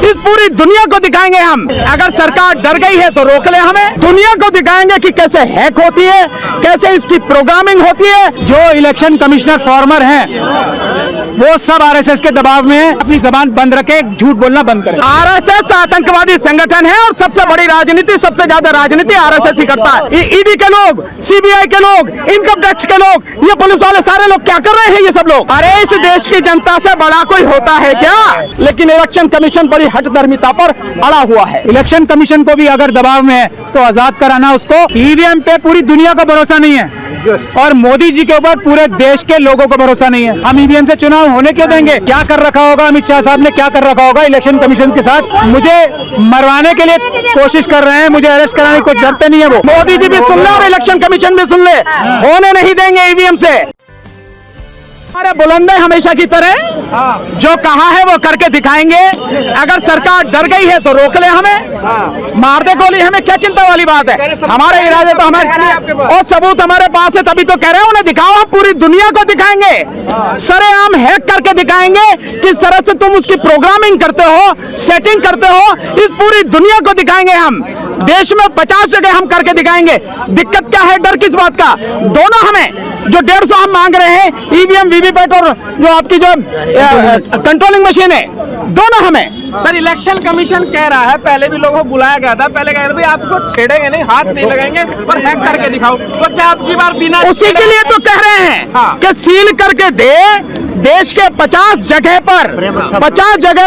इस पूरी दुनिया को दिखाएंगे हम। अगर सरकार डर गई है तो रोक ले हमें। दुनिया को दिखाएंगे कि कैसे हैक होती है, कैसे इसकी प्रोग्रामिंग होती है। जो इलेक्शन कमिश्नर फॉर्मर हैं वो सब आरएसएस के दबाव में हैं। अपनी जबान बंद रखे, झूठ बोलना बंद करें। आरएसएस आतंकवादी संगठन है और सबसे बड़ी राजनीति, सबसे ज्यादा राजनीति आरएसएस ही करता है। ईडी के लोग, सीबीआई के लोग, इनकम टैक्स के लोग, ये पुलिस वाले सारे लोग क्या कर रहे हैं ये सब लोग? अरे इस देश की जनता से बड़ा कोई होता है क्या? लेकिन इलेक्शन कमीशन बड़ी हठधर्मिता पर अड़ा हुआ है। इलेक्शन कमीशन को भी अगर दबाव में है तो आजाद कराना उसको। ईवीएम पे पूरी दुनिया का भरोसा नहीं है और मोदी जी के ऊपर पूरे देश के लोगों को भरोसा नहीं है। हम ईवीएम से चुनाव होने क्यों देंगे? क्या कर रखा होगा अमित शाह साहब ने, क्या कर रखा होगा इलेक्शन कमीशन के साथ? मुझे मरवाने के लिए कोशिश कर रहे हैं, मुझे अरेस्ट कराने को डरते नहीं है वो। मोदी जी भी सुन ले और इलेक्शन कमीशन भी सुन ले, होने नहीं देंगे ईवीएम से। हमारे बुलंद है हमेशा की तरह, जो कहा है वो करके दिखाएंगे। अगर सरकार डर गई है तो रोक ले हमें, मार दे गोली, हमें क्या चिंता वाली बात है? हमारे इरादे तो हमारे और सबूत हमारे पास है, तभी तो कह रहे हैं उन्हें दिखाओ। हम पूरी दुनिया को दिखाएंगे, सरेआम हैक करके दिखाएंगे किस तरह से तुम उसकी प्रोग्रामिंग करते हो, सेटिंग करते हो। इस पूरी दुनिया को दिखाएंगे हम। देश में 50 जगह हम करके दिखाएंगे। दिक्कत क्या है, डर किस बात का? दोनों हमें जो 150 हम मांग रहे हैं, ईवीएम, वीवीपैट और जो आपकी जो कंट्रोलिंग मशीन है, दोनों हमें। सर इलेक्शन कमीशन कह रहा है, पहले भी लोगों को बुलाया गया था, पहले कह रहे थे भाई आपको छेड़ेंगे नहीं, हाथ नहीं लगाएंगे, पर हैक करके दिखाओ। तो क्या आपकी बार बिना उसी के लिए तो कह रहे हैं कि सील करके दे। देश के 50 जगह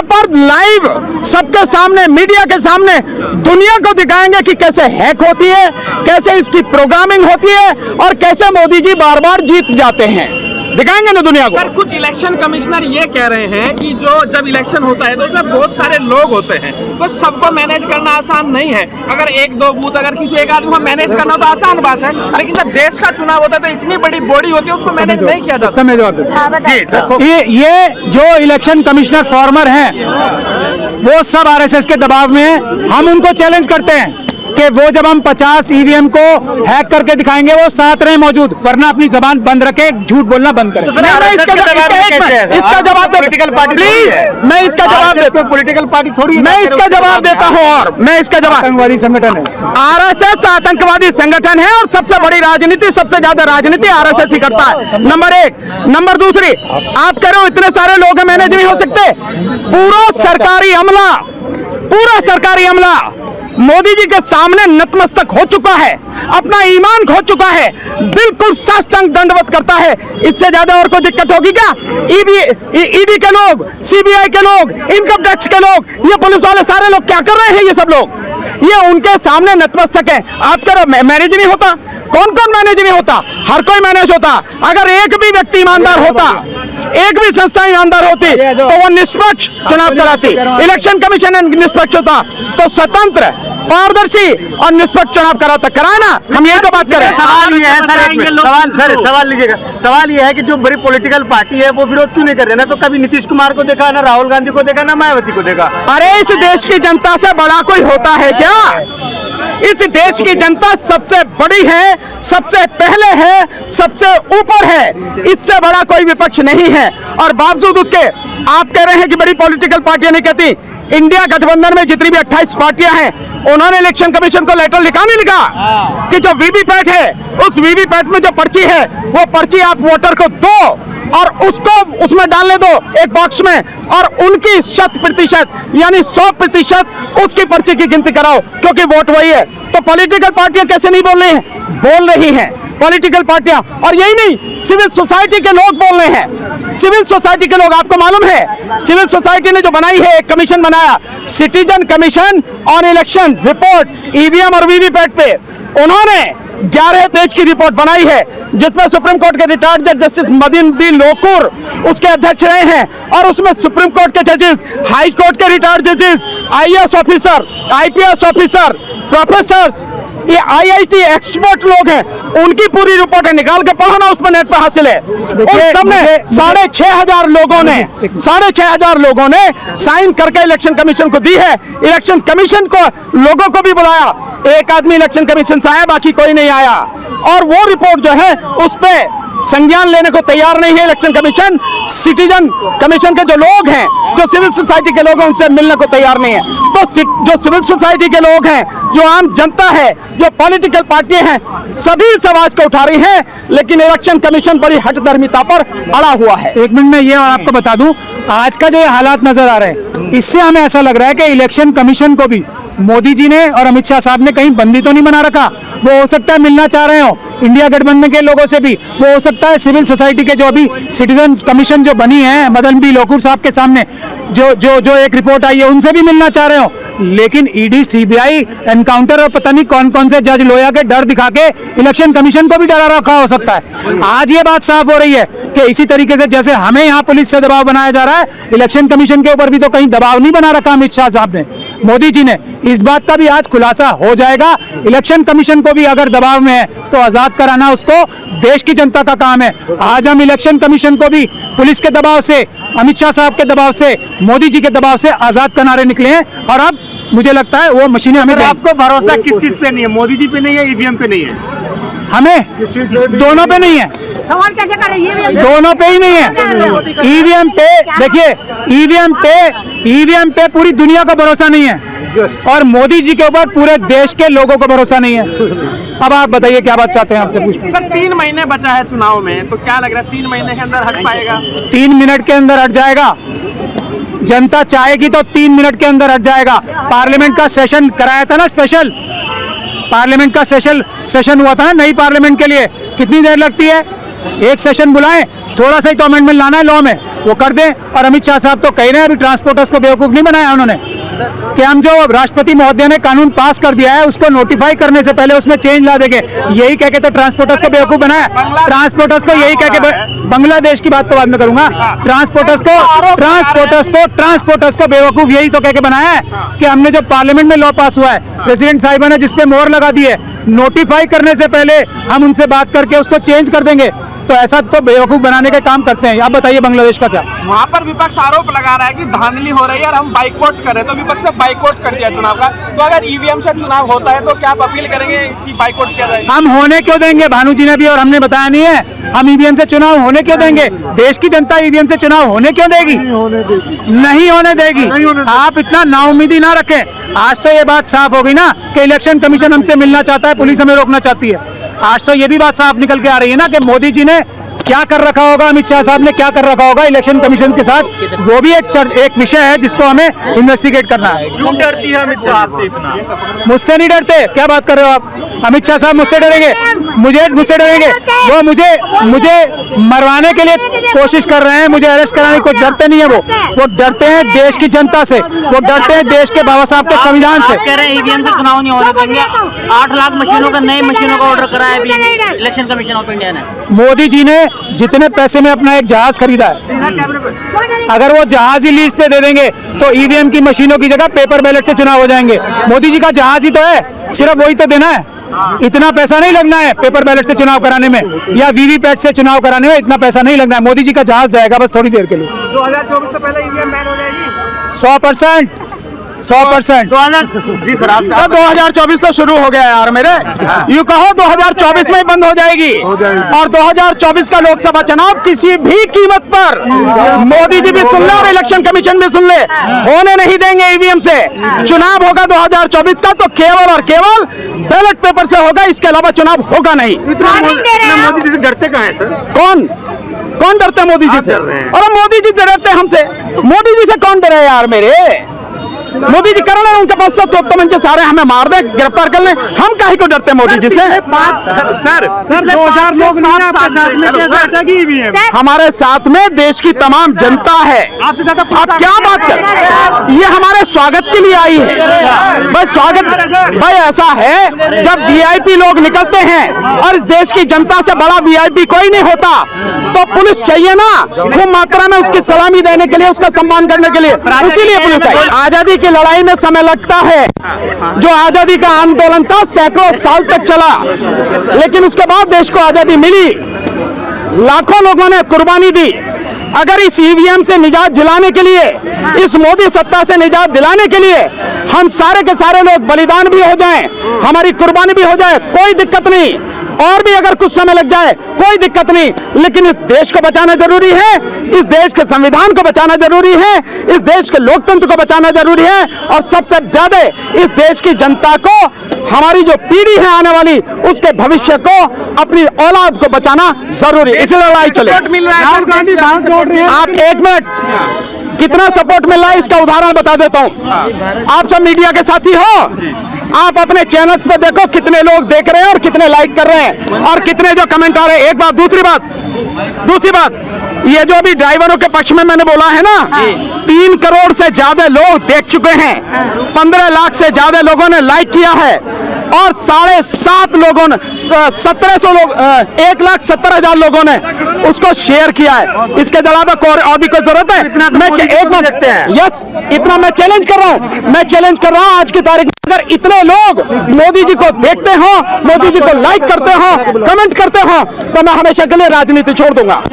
पर लाइव सबके सामने, मीडिया के सामने दुनिया को दिखाएंगे कि कैसे हैक होती है, कैसे इसकी प्रोग्रामिंग होती है और कैसे मोदी जी बार बार जीत जाते हैं। दिखाएंगे ना दुनिया को। सर कुछ इलेक्शन कमिश्नर ये कह रहे हैं कि जो जब इलेक्शन होता है तो उसमें बहुत सारे लोग होते हैं, तो सबको मैनेज करना आसान नहीं है। अगर एक दो बूथ, अगर किसी एक आदमी को मैनेज करना तो आसान बात है, लेकिन जब देश का चुनाव होता है तो इतनी बड़ी बॉडी होती है, उसको मैनेज नहीं किया जाता। मैं जवाब देता हूं। ये जो इलेक्शन कमिश्नर फॉर्मर हैं वो सब आरएसएस के दबाव में हैं। हम उनको चैलेंज करते हैं कि वो जब हम 50 ईवीएम को हैक करके दिखाएंगे वो साथ रहे मौजूद, वरना अपनी जबान बंद रखे, झूठ बोलना बंद करें। इसका जवाब पॉलिटिकल पार्टी प्लीज, मैं इसका जवाब देता हूं। पॉलिटिकल पार्टी थोड़ी, मैं इसका जवाब देता हूं और मैं इसका जवाब। आतंकवादी संगठन है आरएसएस, आतंकवादी संगठन है और सबसे बड़ी राजनीति, सबसे ज्यादा राजनीति आरएसएस ही करता है। नंबर एक। नंबर दूसरी, आप कह रहे हो इतने सारे लोग मैनेज नहीं हो सकते। पूरा सरकारी अमला मोदी जी के सामने नतमस्तक हो चुका है, अपना ईमान खो चुका है, बिल्कुल साष्टांग दंडवत करता है। इससे ज्यादा और कोई दिक्कत होगी क्या? ईडी के लोग, सीबीआई के लोग, इनकम टैक्स के लोग, ये पुलिस वाले सारे लोग क्या कर रहे हैं ये सब लोग? ये उनके सामने नतमस्तक है। आप कह रहे मैनेज नहीं होता? कौन कौन मैनेज नहीं होता? हर कोई मैनेज होता। अगर एक भी व्यक्ति ईमानदार होता, एक भी संस्था ईमानदार होती तो वो निष्पक्ष चुनाव कराती। इलेक्शन कमीशन निष्पक्ष होता तो स्वतंत्र, पारदर्शी और निष्पक्ष चुनाव कराता। कराए ना, हम यही तो बात करें। सवाल ये है सर, सवाल लीजिएगा। सवाल ये है कि जो बड़ी पॉलिटिकल पार्टी है वो विरोध क्यों नहीं कर रहे? ना तो कभी नीतीश कुमार को देखा, ना राहुल गांधी को देखा, ना मायावती को देखा। अरे इस देश की जनता से बड़ा कोई होता है क्या? इस देश की जनता सबसे बड़ी है, सबसे पहले है, सबसे ऊपर है। इससे बड़ा कोई विपक्ष नहीं है और बावजूद उसके आप कह रहे हैं कि बड़ी पॉलिटिकल पार्टियां नहीं कहती। इंडिया गठबंधन में जितनी भी 28 पार्टियां हैं, उन्होंने इलेक्शन कमीशन को लेटर लिखा नहीं लिखा कि जो वीवीपैट है, उस वीवीपैट में जो पर्ची है, वो पर्ची आप वोटर को दो और उसको उसमें डालने दो एक बॉक्स में, और उनकी 100% यानी 100% उसकी पर्ची की गिनती कराओ, क्योंकि वोट वही है। तो पॉलिटिकल पार्टियां कैसे नहीं बोल रही हैं? बोल रही हैं पॉलिटिकल पार्टियां। और यही नहीं, सिविल सोसाइटी के लोग बोल रहे हैं। सिविल सोसाइटी के लोग, आपको मालूम है सिविल सोसाइटी ने जो बनाई है, एक कमीशन बनाया, citizen commission on election report EVM और वीवीपैट पे, उन्होंने 11 पेज की रिपोर्ट बनाई है, जिसमें सुप्रीम कोर्ट के रिटायर्ड जज जस्टिस मदीन बी लोकुर उसके अध्यक्ष रहे हैं, और उसमें सुप्रीम कोर्ट के जजेस, हाई कोर्ट के रिटायर्ड जजेस, IAS officer, IPS officer, professors, ये IIT एक्सपर्ट लोग हैं, उनकी पूरी रिपोर्ट है, निकाल के पढ़ो ना, उसमें नेट पर हासिल है। उन सब ने 6,500 लोगों ने साइन करके इलेक्शन कमीशन को दी है। इलेक्शन कमीशन को लोगों को भी बुलाया, एक आदमी इलेक्शन कमीशन से आया, बाकी कोई नहीं आया। और वो रिपोर्ट जो है उस पे संज्ञान लेने को तैयार नहीं है इलेक्शन कमीशन। सिटीजन कमीशन के जो लोग हैं, जो सिविल सोसाइटी के लोग हैं, उनसे मिलने को तैयार नहीं है। तो जो सिविल सोसाइटी के लोग हैं, जो आम जनता है, जो पॉलिटिकल पार्टियां हैं, सभी इस आवाज को उठा रही हैं, लेकिन इलेक्शन कमीशन बड़ी हठधर्मिता पर अड़ा हुआ है। एक मिनट में ये और आपको बता दूं, आज का जो ये हालात नजर आ रहे हैं, इससे हमें ऐसा लग रहा है कि इलेक्शन कमीशन को भी मोदी जी ने और अमित शाह साहब ने कहीं बंदी तो नहीं बना रखा। वो हो सकता है मिलना चाह रहे हो इंडिया गठबंधन के लोगों से भी, वो हो सकता है सिविल सोसाइटी के जो अभी सिटीजन कमीशन जो बनी है मदन बी लोकुर साहब के सामने जो एक रिपोर्ट आई है, उनसे भी मिलना चाह रहे हो। लेकिन ईडी, सीबीआई, एनकाउंटर और पता नहीं कौन कौन से जज लोया के डर दिखा के इलेक्शन कमीशन को भी डरा रखा हो सकता है। आज ये बात साफ हो रही है कि इसी तरीके से जैसे हमें यहाँ पुलिस से दबाव बनाया जा रहा है, इलेक्शन कमीशन के ऊपर भी तो कहीं दबाव नहीं बना रखा अमित शाह साहब ने, मोदी जी ने। इस बात का भी आज खुलासा हो जाएगा। इलेक्शन कमीशन को भी अगर दबाव में है तो आजाद कराना उसको देश की जनता का काम है। आज हम इलेक्शन कमीशन को भी पुलिस के दबाव से, अमित शाह साहब के दबाव से, मोदी जी के दबाव से आजाद करने निकले हैं। और अब मुझे लगता है वो मशीनें हमें आपको भरोसा किस चीज पे नहीं है? मोदी जी पे नहीं है, ईवीएम पे नहीं है? हमें दोनों पे नहीं है, सवाल कैसे कर रही है? दोनों पे ही नहीं है। ईवीएम पे देखिए, ईवीएम पे पूरी दुनिया का भरोसा नहीं है और मोदी जी के ऊपर पूरे देश के लोगों को भरोसा नहीं है। अब आप बताइए क्या बात चाहते हैं, आपसे पूछते हैं। सर 3 महीने बचा है चुनाव में, तो क्या लग रहा है 3 महीने के अंदर हट पाएगा? 3 मिनट के अंदर हट जाएगा। जनता चाहेगी तो 3 मिनट के अंदर हट जाएगा। पार्लियामेंट का सेशन कराया था ना, स्पेशल पार्लियामेंट का सेशन हुआ था ना नई पार्लियामेंट के लिए, कितनी देर लगती है? एक सेशन बुलाएं, थोड़ा सा ही तो अमेंडमेंट लाना है लॉ में, वो कर दें। और अमित शाह साहब तो कह रहे हैं अभी ट्रांसपोर्टर्स को बेवकूफ नहीं बनाया उन्होंने, कि हम जो राष्ट्रपति महोदय ने कानून पास कर दिया है उसको नोटिफाई करने से पहले उसमें चेंज ला देंगे। यही कह के तो ट्रांसपोर्टर्स को बेवकूफ बनाया। ट्रांसपोर्टर्स को यही कह के, बांग्लादेश की बात तो बाद में करूंगा, ट्रांसपोर्टर्स को बेवकूफ यही तो कह के बनाया है कि हमने जो पार्लियामेंट में लॉ पास हुआ है, प्रेसिडेंट साहिबा ने जिसपे मोहर लगा दी है, नोटिफाई करने से पहले हम उनसे बात करके उसको चेंज कर देंगे। तो ऐसा तो बेवकूफ बनाने का काम करते हैं। आप बताइए बांग्लादेश का क्या? वहाँ पर विपक्ष आरोप लगा रहा है कि धांधली हो रही है और हम बाइकआउट कर रहे हैं, तो विपक्ष ने बाइकआउट कर दिया चुनाव का। तो अगर ईवीएम से चुनाव होता है तो क्या आप अपील करेंगे कि बाइकआउट किया जाए? हम होने क्यों देंगे? भानु जी ने भी और हमने बताया नहीं है, हम ईवीएम से चुनाव होने क्यों देंगे? देश की जनता ईवीएम से चुनाव होने क्यों देगी? नहीं होने देगी। आप इतना नाउम्मीदी ना रखें। आज तो ये बात साफ हो गई ना कि इलेक्शन कमीशन हमसे मिलना चाहता है, पुलिस हमें रोकना चाहती है। आज तो ये भी बात साफ निकल के आ रही है ना कि मोदी जी ने क्या कर रखा होगा, अमित शाह साहब ने क्या कर रखा होगा इलेक्शन कमीशन के साथ, वो भी एक विषय है जिसको हमें इन्वेस्टिगेट करना है। क्यों डरती है अमित शाह से इतना? मुझसे नहीं डरते, क्या बात कर रहे हो आप? अमित शाह साहब मुझसे डरेंगे? मुझसे डरेंगे? वो मुझे मरवाने के लिए कोशिश कर रहे हैं, मुझे अरेस्ट कराने को डरते नहीं है। वो डरते हैं देश की जनता से, वो डरते हैं देश के बाबा साहब के संविधान से। कह रहे हैं ईवीएम से चुनाव नहीं होने देंगे। 8 लाख मशीनों का, नई मशीनों का ऑर्डर करा है इलेक्शन कमीशन ऑफ इंडिया ने। मोदी जी ने जितने पैसे में अपना एक जहाज खरीदा है, अगर वो जहाज ही लीज पे दे देंगे तो ईवीएम की मशीनों की जगह पेपर बैलेट से चुनाव हो जाएंगे। मोदी जी का जहाज ही तो है, सिर्फ वही तो देना है। इतना पैसा नहीं लगना है पेपर बैलेट से चुनाव कराने में या वीवीपैट से चुनाव कराने में, इतना पैसा नहीं लगना है। मोदी जी का जहाज जाएगा बस थोड़ी देर के लिए। 2024 से पहले ईवीएम बैन हो जाएगी? 100%। जी सर, आप 2024 से शुरू हो गया यार मेरे, यूँ कहो 2024 में ही बंद हो जाएगी। और 2024 का लोकसभा चुनाव किसी भी कीमत पर, मोदी जी भी सुन ले और इलेक्शन कमीशन भी सुन ले, होने नहीं देंगे ईवीएम से। चुनाव होगा 2024 का तो केवल और केवल बैलेट पेपर से होगा, इसके अलावा चुनाव होगा नहीं। मोदी जी से डरते कहाँ हैं सर? कौन डरते मोदी जी से? और मोदी जी डरते हमसे? मोदी जी से कौन डरे यार मेरे? मोदी जी कर रहे हैं, उनके पास सब तो मंचे सारे, हमें मार दे, गिरफ्तार कर ले, हम काहे को डरते मोदी जी से? सर 2000 लोग हमारे साथ में देश की तमाम जनता है। आप क्या बात कर, ये हमारे स्वागत के लिए आई है। भाई स्वागत, भाई ऐसा है जब वीआईपी लोग निकलते हैं और इस देश की जनता से बड़ा वीआईपी कोई नहीं होता, तो पुलिस चाहिए ना खूब मात्रा में उसकी सलामी देने के लिए, उसका सम्मान करने के लिए, इसीलिए पुलिस है। आजादी की लड़ाई में समय लगता है। जो आजादी का आंदोलन था सैकड़ों साल तक चला, लेकिन उसके बाद देश को आजादी मिली, लाखों लोगों ने कुर्बानी दी। अगर इस ईवीएम से निजात दिलाने के लिए, इस मोदी सत्ता से निजात दिलाने के लिए हम सारे के सारे लोग बलिदान भी हो जाएं, हमारी कुर्बानी भी हो जाए, कोई दिक्कत नहीं, और भी अगर कुछ समय लग जाए कोई दिक्कत नहीं, लेकिन इस देश को बचाना जरूरी है, इस देश के संविधान को बचाना जरूरी है, इस देश के लोकतंत्र को बचाना जरूरी है, और सबसे ज्यादा इस देश की जनता को, हमारी जो पीढ़ी है आने वाली, उसके भविष्य को, अपनी औलाद को बचाना जरूरी है। इसलिए लड़ाई चले। राहुल गांधी बात जोड़ रहे हैं। आप एक मिनट, कितना सपोर्ट मिल रहा है इसका उदाहरण बता देता हूं। आप सब मीडिया के साथी हो, आप अपने चैनल्स पे देखो कितने लोग देख रहे हैं और कितने लाइक कर रहे हैं और कितने जो कमेंट आ रहे हैं। एक बात, दूसरी बात, ये जो अभी ड्राइवरों के पक्ष में मैंने बोला है ना, 3 करोड़ से ज्यादा लोग देख चुके हैं, 15 लाख से ज्यादा लोगों ने लाइक किया है, और 7.5 लोगों ने, 1700 लोग, 1,70,000 लोगों ने उसको शेयर किया है। इसके अलावा और भी कोई जरूरत है? इतना तो मैं मोदी जी को देखते हैं। यस, इतना मैं चैलेंज कर रहा हूं आज की तारीख में। अगर इतने लोग मोदी जी को देखते हो, मोदी जी को लाइक करते हो, कमेंट करते हो, तो मैं हमेशा के लिए राजनीति छोड़ दूंगा।